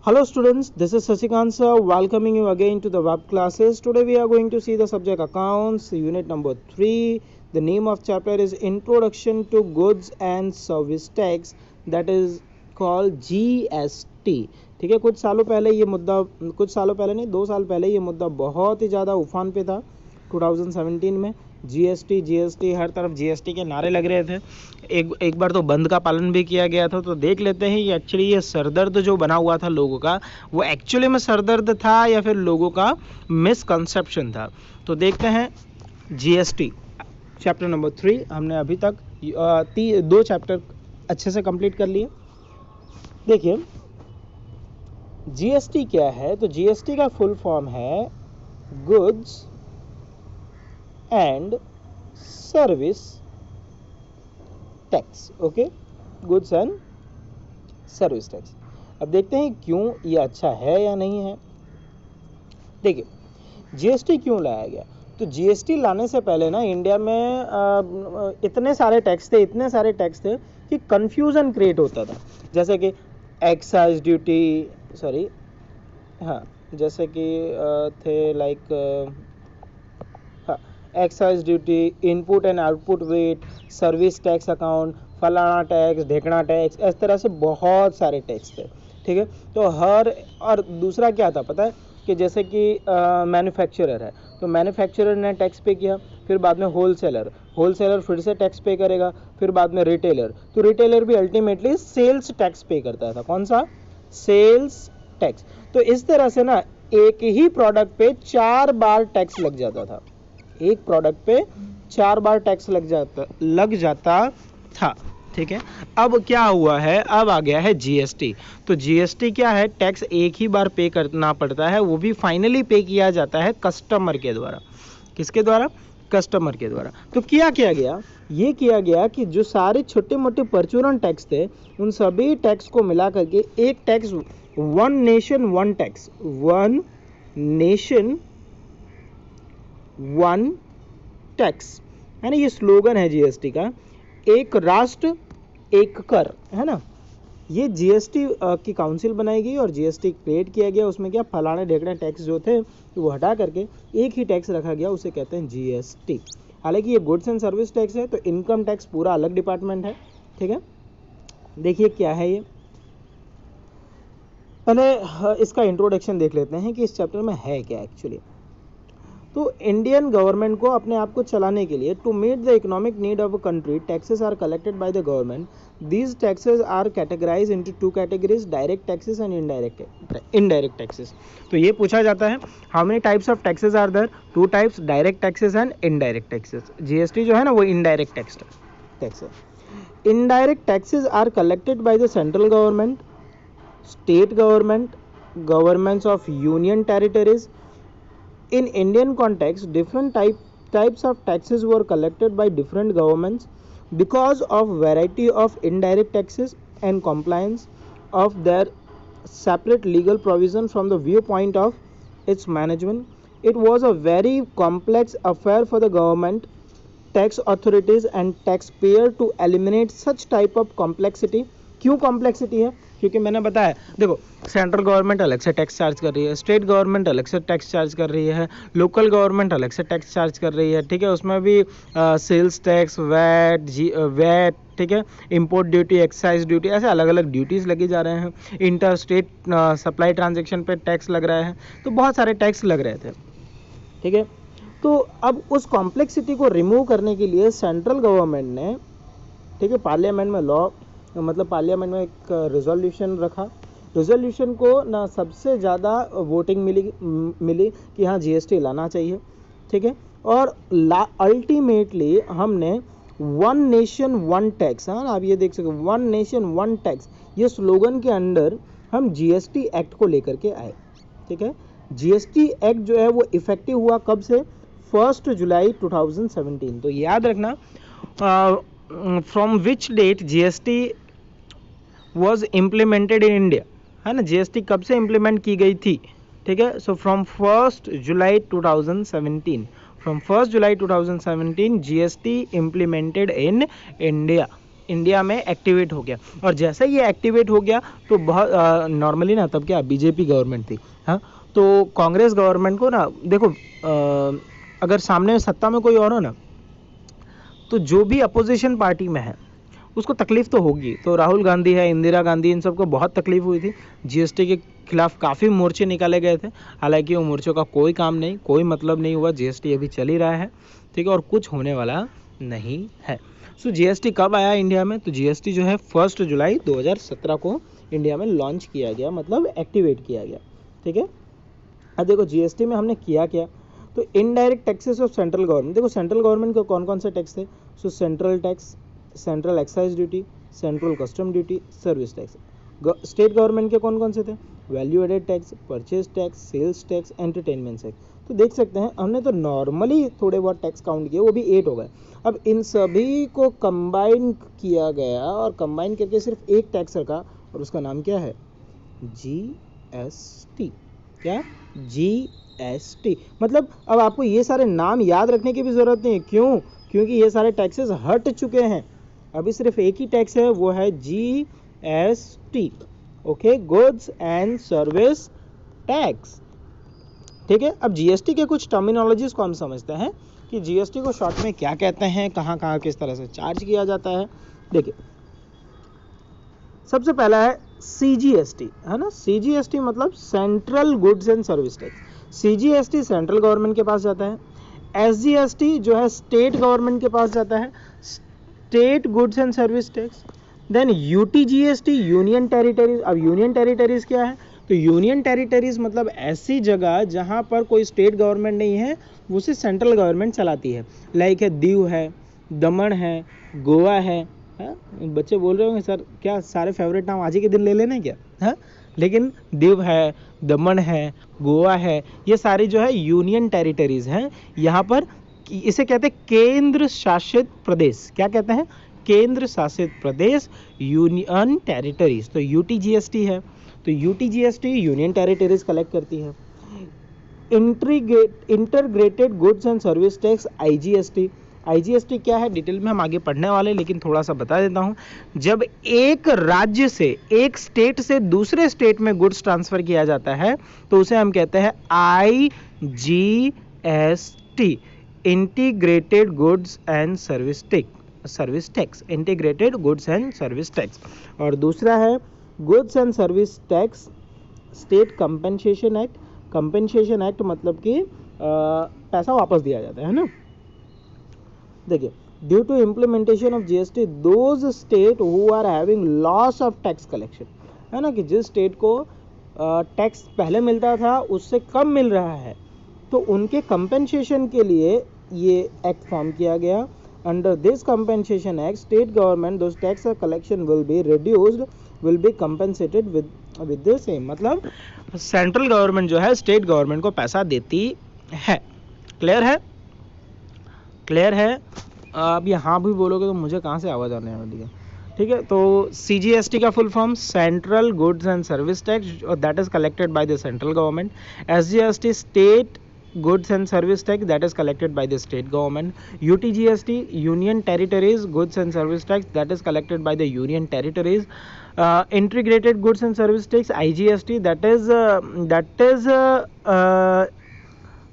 Hello students, this is Sasikant sir welcoming you again to the web classes. Today we are going to see the subject accounts, unit number 3. The name of chapter is Introduction to Goods and Service Tax, that is called GST. ठीक है, कुछ सालों पहले नहीं 2 साल पहले ये मुद्दा बहुत ही ज़्यादा उफान पे था 2017 में। जीएसटी हर तरफ जीएसटी के नारे लग रहे थे। एक बार तो बंद का पालन भी किया गया था। तो देख लेते हैं ये एक्चुअली ये सरदर्द जो बना हुआ था लोगों का, वो एक्चुअली में सरदर्द था या फिर लोगों का मिसकंसेप्शन था। तो देखते हैं जीएसटी चैप्टर नंबर 3। हमने अभी तक 2 चैप्टर अच्छे से कंप्लीट कर लिए। देखिए जीएसटी क्या है, तो जीएसटी का फुल फॉर्म है goods and service tax. Okay, goods and service tax. अब देखते हैं क्यों ये अच्छा है या नहीं है। देखिए जीएसटी क्यों लाया गया, तो जीएसटी लाने से पहले ना इंडिया में इतने सारे टैक्स थे कि कंफ्यूजन क्रिएट होता था। जैसे कि एक्साइज ड्यूटी, जैसे कि थे like excise duty, input and output VAT, service tax account, फलाना टैक्स, ढेकना टैक्स, इस तरह से बहुत सारे टैक्स थे। ठीक है, तो और दूसरा क्या था पता है कि जैसे कि मैन्युफैक्चरर है तो मैन्युफैक्चरर ने टैक्स पे किया, फिर बाद में होलसेलर फिर से टैक्स पे करेगा, फिर बाद में रिटेलर, तो रिटेलर भी अल्टीमेटली सेल्स टैक्स पे करता था। कौन सा? Sales tax. तो इस तरह से ना एक ही प्रोडक्ट पे 4 बार टैक्स लग जाता था। एक प्रोडक्ट पे 4 बार टैक्स लग जाता था। ठीक है, अब क्या हुआ है, अब आ गया है जीएसटी। तो जीएसटी क्या है, टैक्स एक ही बार पे करना पड़ता है, वो भी फाइनली पे किया जाता है कस्टमर के द्वारा। किसके द्वारा? कस्टमर के द्वारा। तो किया गया कि जो सारे छोटे मोटे परचूरन टैक्स थे उन सभी टैक्स को मिला करके एक tax, one nation one tax है ना, ये स्लोगन है जीएसटी का। एक राष्ट्र एक कर, है ना। ये जीएसटी की काउंसिल बनाई गई और जीएसटी क्रिएट किया गया। उसमें क्या फलाने ढेकने टैक्स जो थे वो हटा करके एक ही टैक्स रखा गया, उसे कहते हैं जीएसटी। हालांकि ये गुड्स एंड सर्विस टैक्स है, तो इनकम टैक्स पूरा अलग डिपार्टमेंट है। ठीक है, देखिए क्या है ये। पहले इसका इंट्रोडक्शन देख लेते हैं कि इस चैप्टर में है क्या एक्चुअली। तो इंडियन गवर्नमेंट को अपने आप को चलाने के लिए, to meet the economic need of a country, taxes are collected by the government. These taxes are categorise into 2 categories, direct taxes and indirect taxes. तो ये पूछा जाता है how many types of taxes are there? 2 types, direct taxes and indirect taxes. GST जो है ना वो indirect tax है। Indirect taxes are collected by the central government, state government, governments of union territories. In Indian context, different types of taxes were collected by different governments because of variety of indirect taxes and compliance of their separate legal provision from the viewpoint of its management. It was a very complex affair for the government, tax authorities and taxpayer to eliminate such type of complexity. क्यों complexity है? क्योंकि मैंने बताया, देखो central government अलग से tax charge कर रही है, स्टेट गवर्नमेंट अलग से टैक्स चार्ज कर रही है, लोकल गवर्नमेंट अलग से टैक्स चार्ज कर रही है। ठीक है, उसमें भी सेल्स टैक्स, वैट, ठीक है, इंपोर्ट ड्यूटी, एक्साइज ड्यूटी, ऐसे अलग अलग ड्यूटीज़ लगी जा रहे हैं। इंटर स्टेट सप्लाई ट्रांजेक्शन पे टैक्स लग रहा है, तो बहुत सारे टैक्स लग रहे थे। ठीक है, तो अब उस कॉम्प्लेक्सिटी को रिमूव करने के लिए सेंट्रल गवर्नमेंट ने, ठीक है, पार्लियामेंट में एक रेजोल्यूशन रखा। रेजोल्यूशन को ना सबसे ज़्यादा वोटिंग मिली कि हाँ जीएसटी लाना चाहिए। ठीक है, और अल्टीमेटली हमने वन नेशन वन टैक्स, हाँ आप ये देख सकते हो, वन नेशन वन टैक्स, ये स्लोगन के अंडर हम जीएसटी एक्ट को लेकर के आए। ठीक है, जीएसटी एक्ट जो है वो इफेक्टिव हुआ कब से? 1 जुलाई 2017। तो याद रखना from which date GST was implemented in India, है ना। जीएसटी कब से इम्प्लीमेंट की गई थी? ठीक है, so from 1 July 2017 GST implemented in India. India में एक्टिवेट हो गया। और जैसे ये एक्टिवेट हो गया तो बहुत नॉर्मली ना तब क्या बीजेपी गवर्नमेंट थी, हाँ, तो कांग्रेस गवर्नमेंट को ना देखो अगर सामने सत्ता में कोई और हो ना तो जो भी अपोजिशन पार्टी में है उसको तकलीफ तो होगी। तो राहुल गांधी है, इंदिरा गांधी, इन सबको बहुत तकलीफ हुई थी। जीएसटी के खिलाफ काफ़ी मोर्चे निकाले गए थे, हालांकि वो मोर्चों का कोई काम नहीं, कोई मतलब नहीं हुआ। जीएसटी अभी चल ही रहा है, ठीक है, और कुछ होने वाला नहीं है। सो जीएसटी कब आया इंडिया में? तो जीएसटी जो है 1 जुलाई 2017 को इंडिया में लॉन्च किया गया, मतलब एक्टिवेट किया गया, ठीक है। अब देखो जीएसटी में हमने किया क्या, तो indirect taxes of central government. देखो सेंट्रल गवर्नमेंट के कौन कौन से टैक्स थे? So central tax, central excise duty, central custom duty, service tax. State government के कौन कौन से थे? Value added tax, purchase tax, sales tax, entertainment tax. तो देख सकते हैं हमने तो नॉर्मली थोड़े बहुत टैक्स काउंट किए, वो भी 8 हो गए। अब इन सभी को कंबाइन किया गया और कंबाइन करके सिर्फ एक टैक्स रखा और उसका नाम क्या है? जीएसटी। क्या? जीएसटी। मतलब अब आपको ये सारे नाम याद रखने की भी जरूरत नहीं है। क्यों? क्योंकि ये सारे टैक्सेस हट चुके हैं, अभी सिर्फ एक ही टैक्स है, वो है GST, okay, goods and service tax, ठीक है। अब जीएसटी के कुछ टर्मिनोलॉजीज को हम समझते हैं कि जीएसटी को शॉर्ट में क्या कहते हैं, कहाँ कहाँ किस तरह से चार्ज किया जाता है। देखिए सबसे पहला है सीजीएसटी, है ना। सीजीएसटी मतलब central goods and service tax. CGST central government के पास जाता है। एसजीएसटी जो है स्टेट गवर्नमेंट के पास जाता है, state goods and service tax. Then UTGST union territories. अब यूनियन टेरिटरीज क्या है? तो यूनियन टेरिटरीज मतलब ऐसी जगह जहां पर कोई स्टेट गवर्नमेंट नहीं है, उसे सेंट्रल गवर्नमेंट चलाती है। लाइक है दीव है, दमन है, गोवा है। बच्चे बोल रहे होंगे सर क्या सारे फेवरेट नाम आज ही के दिन ले लेने क्या, है? लेकिन दीव है, दमन है, गोवा है, ये सारी जो है यूनियन टेरिटरीज हैं। यहाँ पर इसे कहते हैं केंद्र शासित प्रदेश। क्या कहते हैं? केंद्र शासित प्रदेश, यूनियन टेरिटरीज। तो यूटीजीएसटी है, तो यूटीजीएसटी यूनियन टेरिटरीज कलेक्ट करती है। Integrated goods and service tax IGST. IGST क्या है डिटेल में हम आगे पढ़ने वाले, लेकिन थोड़ा सा बता देता हूं। जब एक राज्य से, एक स्टेट से दूसरे स्टेट में गुड्स ट्रांसफर किया जाता है तो उसे हम कहते हैं IGST, integrated goods and service tax, integrated goods and service tax. और दूसरा है goods and service tax state compensation act. Compensation act मतलब कि पैसा वापस दिया जाता है ना। देखिए due to implementation of GST those state who are having loss of tax collection, है ना, कि जिस स्टेट को टैक्स पहले मिलता था उससे कम मिल रहा है, तो उनके कंपेंसेशन के लिए ये एक्ट फॉर्म किया गया। Under this compensation act state government those tax collection will be reduced, will be compensated with the same. मतलब सेंट्रल गवर्नमेंट जो है स्टेट गवर्नमेंट को पैसा देती है। क्लियर है? क्लियर है? अब यहाँ भी बोलोगे तो मुझे कहाँ से आवाज़ आने वाली है, ठीक है। तो सीजीएसटी का full form central goods and service tax, that is collected by the central government. SGST state goods and service tax, that is collected by the state government. UTGST union territories goods and service tax, that is collected by the union territories. Integrated goods and service tax IGST, that is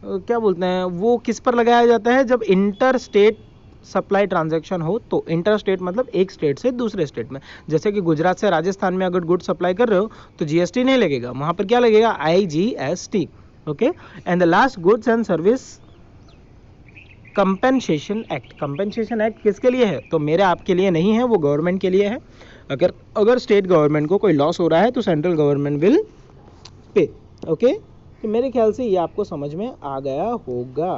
क्या बोलते हैं वो किस पर लगाया जाता है? जब इंटर स्टेट सप्लाई ट्रांजैक्शन हो तो। इंटर स्टेट मतलब एक स्टेट से दूसरे स्टेट में, जैसे कि गुजरात से राजस्थान में अगर गुड सप्लाई कर रहे हो तो जीएसटी नहीं लगेगा, वहां पर क्या लगेगा? IGST, okay. And the last goods and service compensation act. Compensation act किसके लिए है? तो मेरे आपके लिए नहीं है, वो गवर्नमेंट के लिए है। अगर स्टेट गवर्नमेंट को कोई लॉस हो रहा है तो central government will pay, okay. तो मेरे ख्याल से ये आपको समझ में आ गया होगा।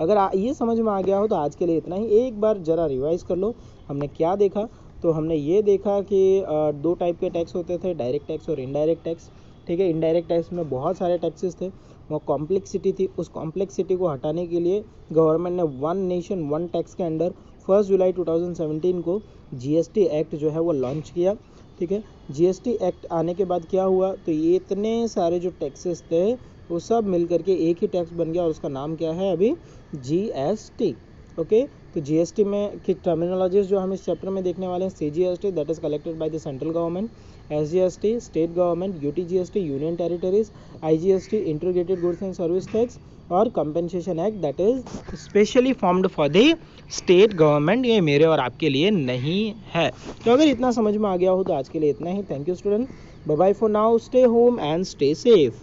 अगर ये समझ में आ गया हो तो आज के लिए इतना ही। एक बार जरा रिवाइज कर लो हमने क्या देखा। तो हमने ये देखा कि 2 टाइप के टैक्स होते थे, डायरेक्ट टैक्स और इनडायरेक्ट टैक्स, ठीक है। इनडायरेक्ट टैक्स में बहुत सारे टैक्सेस थे, वो कॉम्प्लेक्सिटी थी। उस कॉम्प्लेक्सिटी को हटाने के लिए गवर्नमेंट ने वन नेशन वन टैक्स के अंडर 1 जुलाई 2017 को जीएसटी एक्ट जो है वो लॉन्च किया, ठीक है। जीएसटी एक्ट आने के बाद क्या हुआ? तो ये इतने सारे जो टैक्सेस थे वो सब मिल करके एक ही टैक्स बन गया और उसका नाम क्या है अभी? जीएसटी, ओके तो जीएसटी में की टर्मिनोलॉजीज जो हम इस चैप्टर में देखने वाले हैं, CGST that is collected by the central government, SGST state government, UTGST union territories, IGST integrated goods and service tax और compensation act that is specially formed for the state government. ये मेरे और आपके लिए नहीं है। तो अगर इतना समझ में आ गया हो तो आज के लिए इतना ही। Thank you student, bye bye for now, stay home and stay safe.